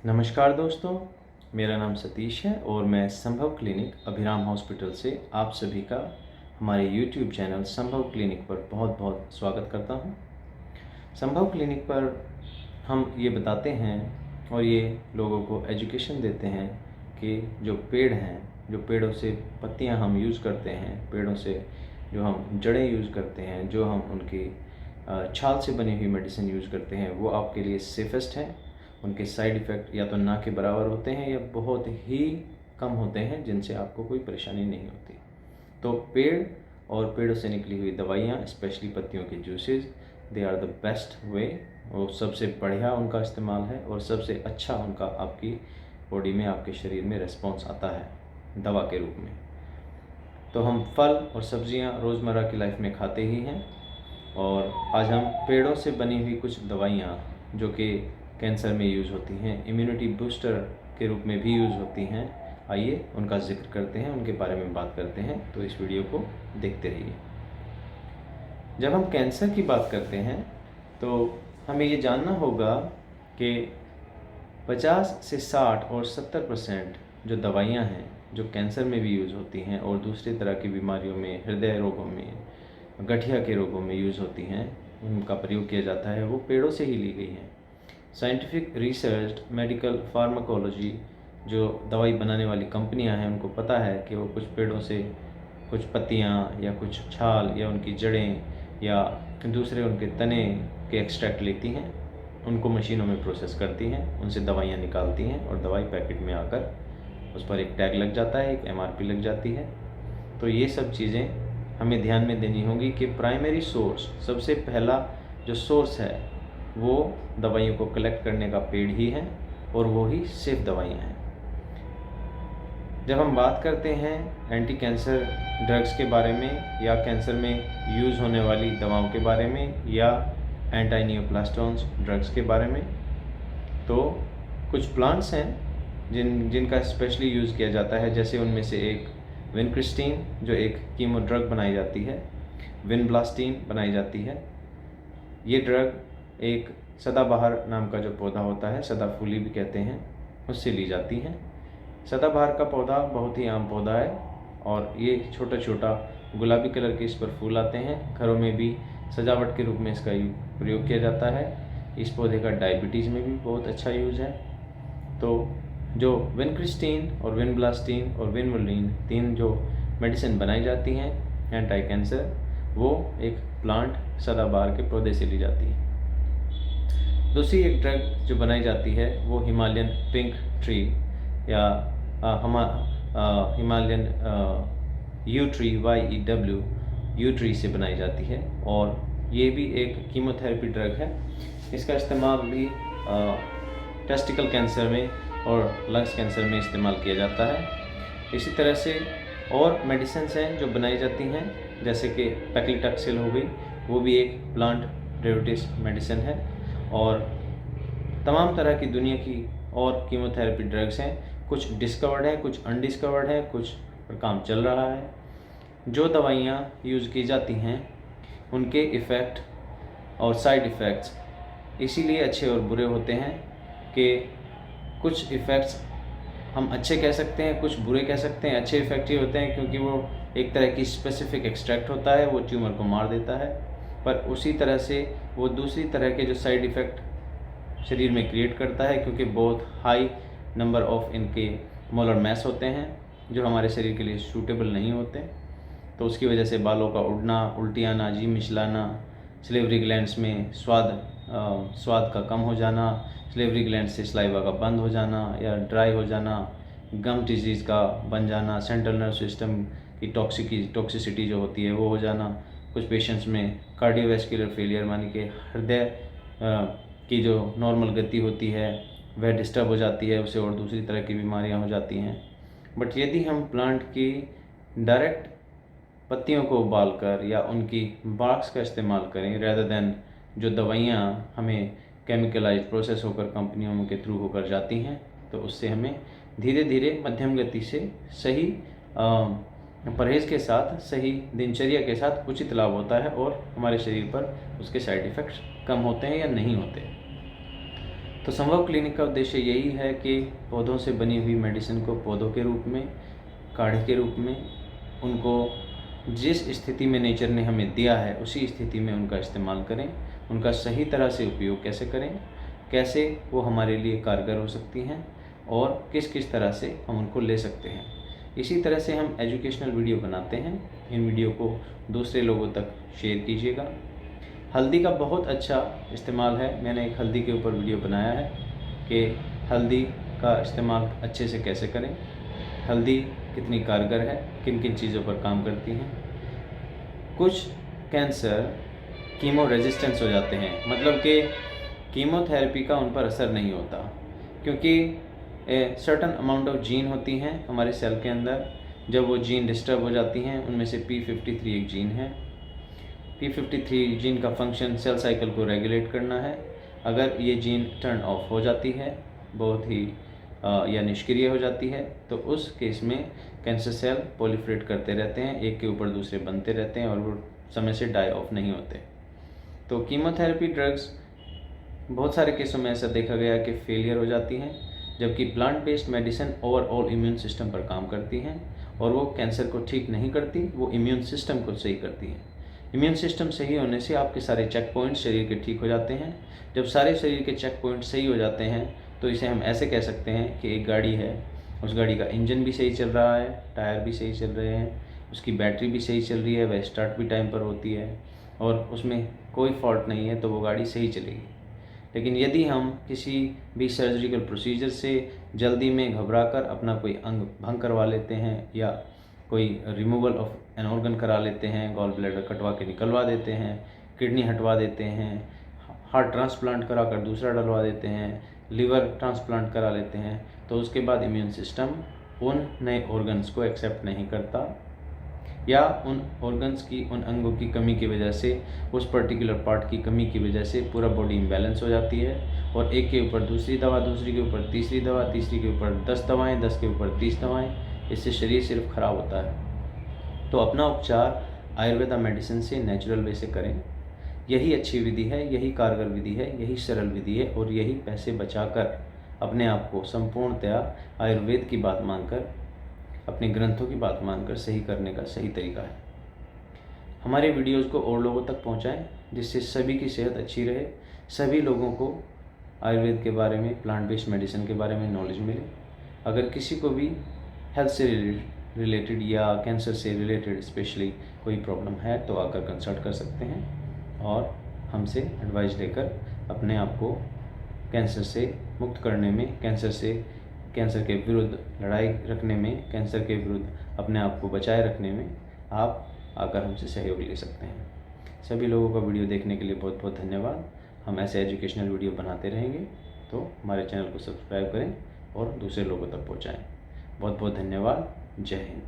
नमस्कार दोस्तों, मेरा नाम सतीश है और मैं संभव क्लिनिक अभिराम हॉस्पिटल से आप सभी का हमारे YouTube चैनल संभव क्लिनिक पर बहुत बहुत स्वागत करता हूं। संभव क्लिनिक पर हम ये बताते हैं और ये लोगों को एजुकेशन देते हैं कि जो पेड़ हैं, जो पेड़ों से पत्तियां हम यूज़ करते हैं, पेड़ों से जो हम जड़ें यूज़ करते हैं, जो हम उनकी छाल से बनी हुई मेडिसिन यूज़ करते हैं, वो आपके लिए सेफ़ेस्ट हैं। उनके साइड इफ़ेक्ट या तो ना के बराबर होते हैं या बहुत ही कम होते हैं, जिनसे आपको कोई परेशानी नहीं होती। तो पेड़ और पेड़ों से निकली हुई दवाइयाँ, स्पेशली पत्तियों के juices, they are the best way. और सबसे बढ़िया उनका इस्तेमाल है और सबसे अच्छा उनका आपकी बॉडी में, आपके शरीर में रिस्पॉन्स आता है दवा के रूप में। तो हम फल और सब्जियां रोज़मर्रा की लाइफ में खाते ही हैं और आज हम पेड़ों से बनी हुई कुछ दवाइयां जो कि कैंसर में यूज़ होती हैं, इम्यूनिटी बूस्टर के रूप में भी यूज़ होती हैं, आइए उनका जिक्र करते हैं, उनके बारे में बात करते हैं। तो इस वीडियो को देखते रहिए। जब हम कैंसर की बात करते हैं तो हमें ये जानना होगा कि 50 से 60 और 70% जो दवाइयाँ हैं जो कैंसर में भी यूज़ होती हैं और दूसरी तरह की बीमारियों में, हृदय रोगों में, गठिया के रोगों में यूज़ होती हैं, उनका प्रयोग किया जाता है, वो पेड़ों से ही ली गई हैं। साइंटिफिक रिसर्च, मेडिकल फार्माकोलॉजी, जो दवाई बनाने वाली कंपनियां हैं, उनको पता है कि वो कुछ पेड़ों से कुछ पत्तियां या कुछ छाल या उनकी जड़ें या दूसरे उनके तने के एक्सट्रैक्ट लेती हैं, उनको मशीनों में प्रोसेस करती हैं, उनसे दवाइयाँ निकालती हैं और दवाई पैकेट में आकर उस पर एक टैग लग जाता है, एक MRP लग जाती है। तो ये सब चीज़ें हमें ध्यान में देनी होगी कि प्राइमरी सोर्स, सबसे पहला जो सोर्स है वो दवाइयों को कलेक्ट करने का पेड़ ही है और वो ही सेफ दवाइयाँ हैं। जब हम बात करते हैं एंटी कैंसर ड्रग्स के बारे में या कैंसर में यूज़ होने वाली दवाओं के बारे में या एंटी नियोप्लास्टोन्स ड्रग्स के बारे में, तो कुछ प्लांट्स हैं जिनका स्पेशली यूज़ किया जाता है। जैसे उनमें से एक विनक्रिस्टीन, जो एक कीमो ड्रग बनाई जाती है, विनब्लास्टीन बनाई जाती है। ये ड्रग एक सदाबहार नाम का जो पौधा होता है, सदाफूली भी कहते हैं, उससे ली जाती हैं। सदाबहार का पौधा बहुत ही आम पौधा है और ये छोटा छोटा गुलाबी कलर के इस पर फूल आते हैं। घरों में भी सजावट के रूप में इसका प्रयोग किया जाता है। इस पौधे का डायबिटीज़ में भी बहुत अच्छा यूज़ है। तो जो विनक्रिस्टीन और विनब्लास्टीन और विनवुलिन, तीन जो मेडिसिन बनाई जाती हैं एंटी कैंसर, वो एक प्लांट सदाबहार के पौधे से ली जाती है। दूसरी एक ड्रग जो बनाई जाती है वो हिमालयन पिंक ट्री या Himalayan you tree, YEW, you tree से बनाई जाती है और ये भी एक कीमोथेरेपी ड्रग है। इसका इस्तेमाल भी टेस्टिकल कैंसर में और लंग्स कैंसर में इस्तेमाल किया जाता है। इसी तरह से और मेडिसिन्स हैं जो बनाई जाती हैं, जैसे कि पैक्लिटैक्सेल हो गई, वो भी एक प्लांट डेरिवेटिव मेडिसिन है। और तमाम तरह की दुनिया की और कीमोथेरेपी ड्रग्स हैं, कुछ डिस्कवर्ड हैं, कुछ अनडिस्कवर्ड हैं, कुछ पर काम चल रहा है। जो दवाइयाँ यूज़ की जाती हैं उनके इफ़ेक्ट और साइड इफ़ेक्ट्स इसीलिए अच्छे और बुरे होते हैं कि कुछ इफ़ेक्ट्स हम अच्छे कह सकते हैं, कुछ बुरे कह सकते हैं। अच्छे इफ़ेक्ट ये होते हैं क्योंकि वो एक तरह की स्पेसिफिक एक्सट्रैक्ट होता है, वो ट्यूमर को मार देता है, पर उसी तरह से वो दूसरी तरह के जो साइड इफ़ेक्ट शरीर में क्रिएट करता है, क्योंकि बहुत हाई नंबर ऑफ इनके मोलर मैस होते हैं जो हमारे शरीर के लिए सूटेबल नहीं होते। तो उसकी वजह से बालों का उड़ना, उल्टी आना, जी मिचलाना, सिलेवरी ग्लैंड्स में स्वाद का कम हो जाना, सिलेवरी ग्लैंड से सलाइवा का बंद हो जाना या ड्राई हो जाना, गम डिजीज़ का बन जाना, सेंट्रल नर्व सिस्टम की टॉक्सिसिटी जो होती है वो हो जाना। कुछ पेशेंट्स में कार्डियोवैस्कुलर फेलियर, मानी कि हृदय की जो नॉर्मल गति होती है वह डिस्टर्ब हो जाती है, उससे और दूसरी तरह की बीमारियां हो जाती हैं। बट यदि हम प्लांट की डायरेक्ट पत्तियों को उबालकर या उनकी बार्क्स का इस्तेमाल करें रेदर देन जो दवाइयाँ हमें केमिकलाइज प्रोसेस होकर कंपनियों के थ्रू होकर जाती हैं, तो उससे हमें धीरे धीरे मध्यम गति से सही परहेज़ के साथ, सही दिनचर्या के साथ उचित लाभ होता है और हमारे शरीर पर उसके साइड इफ़ेक्ट्स कम होते हैं या नहीं होते। तो संभव क्लिनिक का उद्देश्य यही है कि पौधों से बनी हुई मेडिसिन को पौधों के रूप में, काढ़े के रूप में, उनको जिस स्थिति में नेचर ने हमें दिया है उसी स्थिति में उनका इस्तेमाल करें, उनका सही तरह से उपयोग कैसे करें, कैसे वो हमारे लिए कारगर हो सकती हैं और किस किस तरह से हम उनको ले सकते हैं। इसी तरह से हम एजुकेशनल वीडियो बनाते हैं। इन वीडियो को दूसरे लोगों तक शेयर कीजिएगा। हल्दी का बहुत अच्छा इस्तेमाल है। मैंने एक हल्दी के ऊपर वीडियो बनाया है कि हल्दी का इस्तेमाल अच्छे से कैसे करें, हल्दी कितनी कारगर है, किन किन चीज़ों पर काम करती हैं। कुछ कैंसर कीमो रेजिस्टेंस हो जाते हैं, मतलब कि कीमोथेरेपी का उन पर असर नहीं होता, क्योंकि सर्टन अमाउंट ऑफ जीन होती हैं हमारे सेल के अंदर। जब वो जीन डिस्टर्ब हो जाती हैं, उनमें से P53 एक जीन है। P53 जीन का फंक्शन सेल साइकिल को रेगुलेट करना है। अगर ये जीन टर्न ऑफ हो जाती है, बहुत ही या निष्क्रिय हो जाती है, तो उस केस में कैंसर सेल प्रोलिफरेट करते रहते हैं, एक के ऊपर दूसरे बनते रहते हैं और वो समय से डाई ऑफ नहीं होते। तो कीमोथेरेपी ड्रग्स बहुत सारे केसों में ऐसा देखा गया कि फेलियर हो जाती हैं, जबकि plant based medicine overall immune system पर काम करती हैं और वो कैंसर को ठीक नहीं करती, वो इम्यून सिस्टम को सही करती हैं। इम्यून सिस्टम सही होने से आपके सारे चेक पॉइंट शरीर के ठीक हो जाते हैं। जब सारे शरीर के चेक पॉइंट सही हो जाते हैं तो इसे हम ऐसे कह सकते हैं कि एक गाड़ी है, उस गाड़ी का इंजन भी सही चल रहा है, टायर भी सही चल रहे हैं, उसकी बैटरी भी सही चल रही है, वह स्टार्ट भी टाइम पर होती है और उसमें कोई फॉल्ट नहीं है, तो वो गाड़ी सही चलेगी। लेकिन यदि हम किसी भी सर्जिकल प्रोसीजर से जल्दी में घबराकर अपना कोई अंग भंग करवा लेते हैं या कोई रिमूवल ऑफ एन ऑर्गन करा लेते हैं, गॉल ब्लैडर कटवा के निकलवा देते हैं, किडनी हटवा देते हैं, हार्ट ट्रांसप्लांट करा कर दूसरा डलवा देते हैं, लिवर ट्रांसप्लांट करा लेते हैं, तो उसके बाद इम्यून सिस्टम उन नए ऑर्गन्स को एक्सेप्ट नहीं करता या उन ऑर्गन्स की, उन अंगों की कमी की वजह से, उस पर्टिकुलर पार्ट की कमी की वजह से पूरा बॉडी इम्बैलेंस हो जाती है और एक के ऊपर दूसरी दवा, दूसरी के ऊपर तीसरी दवा, तीसरी के ऊपर 10 दवाएँ, 10 के ऊपर 30 दवाएँ। इससे शरीर सिर्फ ख़राब होता है। तो अपना उपचार आयुर्वेदा मेडिसिन से, नेचुरल वे से करें। यही अच्छी विधि है, यही कारगर विधि है, यही सरल विधि है और यही पैसे बचाकर अपने आप को संपूर्णतया आयुर्वेद की बात मानकर, अपने ग्रंथों की बात मानकर सही करने का सही तरीका है। हमारे वीडियोज़ को और लोगों तक पहुंचाएं, जिससे सभी की सेहत अच्छी रहे, सभी लोगों को आयुर्वेद के बारे में, प्लांट बेस्ड मेडिसिन के बारे में नॉलेज मिले। अगर किसी को भी हेल्थ से रिलेटेड या कैंसर से रिलेटेड स्पेशली कोई प्रॉब्लम है तो आकर कंसल्ट कर सकते हैं और हमसे एडवाइस लेकर अपने आप को कैंसर से मुक्त करने में, कैंसर के विरुद्ध लड़ाई रखने में, कैंसर के विरुद्ध अपने आप को बचाए रखने में आप आकर हमसे सहयोग ले सकते हैं। सभी लोगों का वीडियो देखने के लिए बहुत बहुत धन्यवाद। हम ऐसे एजुकेशनल वीडियो बनाते रहेंगे, तो हमारे चैनल को सब्सक्राइब करें और दूसरे लोगों तक पहुंचाएं। बहुत बहुत धन्यवाद। जय हिंद।